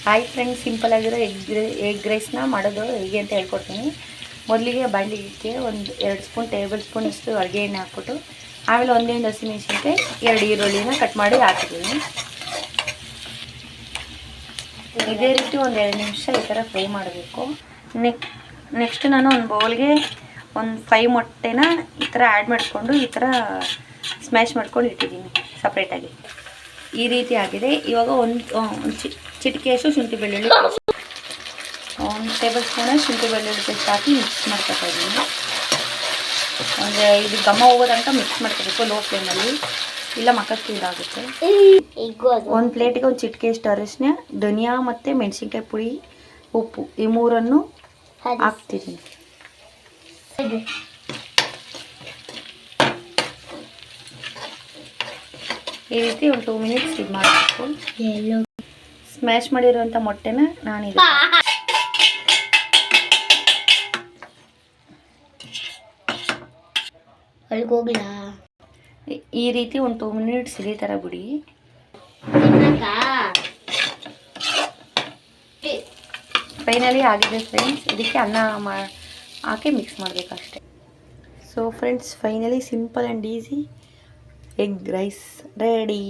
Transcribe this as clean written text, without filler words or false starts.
Hi friends, simple ಆಗಿರೋ egg ರೈಸ್ನ ಮಾಡೋದು ಹೇಗೆ ಅಂತ ಹೇಳ್ಕೊಡ್ತೀನಿ. ಮೊದಲಿಗೆ ಬಾಣಲಿಗೆ ಒಂದು 2 ಸ್ಪೂನ್ ಟೇಬಲ್ ಸ್ಪೂನಷ್ಟು ಅಡುಗೆ ಎಣ್ಣೆ ಹಾಕ್ಬಿಟ್ಟು ಆಮೇಲೆ 1 ಹಸಿಮೆಣಸಿನಕಾಯಿ 2 ಈರುಳ್ಳಿನ ಕಟ್ ಮಾಡಿ ಹಾಕಿದ್ದೀನಿ. ಇದೇ ರೀತಿ ಒಂದು 2 ನಿಮಿಷ ಈ ಥರ ಫ್ರೈ ಮಾಡಬೇಕು. ನೆಕ್ಸ್ಟ್ ನಾನು ಒಂದು ಬೌಲ್ಗೆ ಒಂದು 5 ಮೊಟ್ಟೆನ ಈ ಥರ ಆ್ಯಡ್ ಮಾಡಿಕೊಂಡು ಈ ಥರ ಸ್ಮ್ಯಾಶ್ ಮಾಡ್ಕೊಂಡು ಇಟ್ಟಿದ್ದೀನಿ ಸಪ್ರೇಟಾಗಿ. ಈ ರೀತಿ ಆಗಿದೆ. ಇವಾಗ ಒಂದು ಚಿಟಿಕೆಯಷ್ಟು ಶುಂಠಿ ಬೆಳ್ಳುಳ್ಳಿ ಪೇಸ್ಟ್, 1 ಟೇಬಲ್ ಸ್ಪೂನ್ ಶುಂಠಿ ಬೆಳ್ಳುಳ್ಳಿ ಪೇಸ್ಟ್ ಹಾಕಿ ಮಿಕ್ಸ್ ಮಾಡ್ಕೊತಾ ಇದ್ದೀನಿ. ಅಂದರೆ ಇದು ಘಮ ಹೋಗೋದಂತ ಮಿಕ್ಸ್ ಮಾಡ್ಕೋಬೇಕು ಲೋ ಫ್ಲೇಮಲ್ಲಿ, ಇಲ್ಲ ಮಕ್ಕಕ್ಕೆ ಇದಾಗುತ್ತೆ. ಒಂದು ಪ್ಲೇಟಿಗೆ ಒಂದು ಚಿಟಿಕೆಯಷ್ಟು ಅರಿಶಿನ, ಧನಿಯಾ ಮತ್ತು ಮೆಣಸಿನ್ಕಾಯಿ ಪುಡಿ, ಉಪ್ಪು ಈ 3 ಹಾಕ್ತಿದ್ದೀನಿ. ಈ ರೀತಿ ಒಂದು 2 ಮಿನಿಟ್ಸ್ ಇದು ಮಾಡಬೇಕು. ಸ್ಮ್ಯಾಶ್ ಮಾಡಿರೋಂಥ ಮೊಟ್ಟೆನ ನಾನಿದೆ ಈ ರೀತಿ ಒಂದು 2 ಮಿನಿಟ್ಸ್ ಇದೇ ಥರ ಬಿಡಿ. ಫೈನಲಿ ಆಗಿದೆ ಫ್ರೆಂಡ್ಸ್. ಇದಕ್ಕೆ ಅನ್ನ ಹಾಕಿ ಮಿಕ್ಸ್ ಮಾಡಬೇಕಷ್ಟೆ. So friends, finally simple and easy egg rice ready.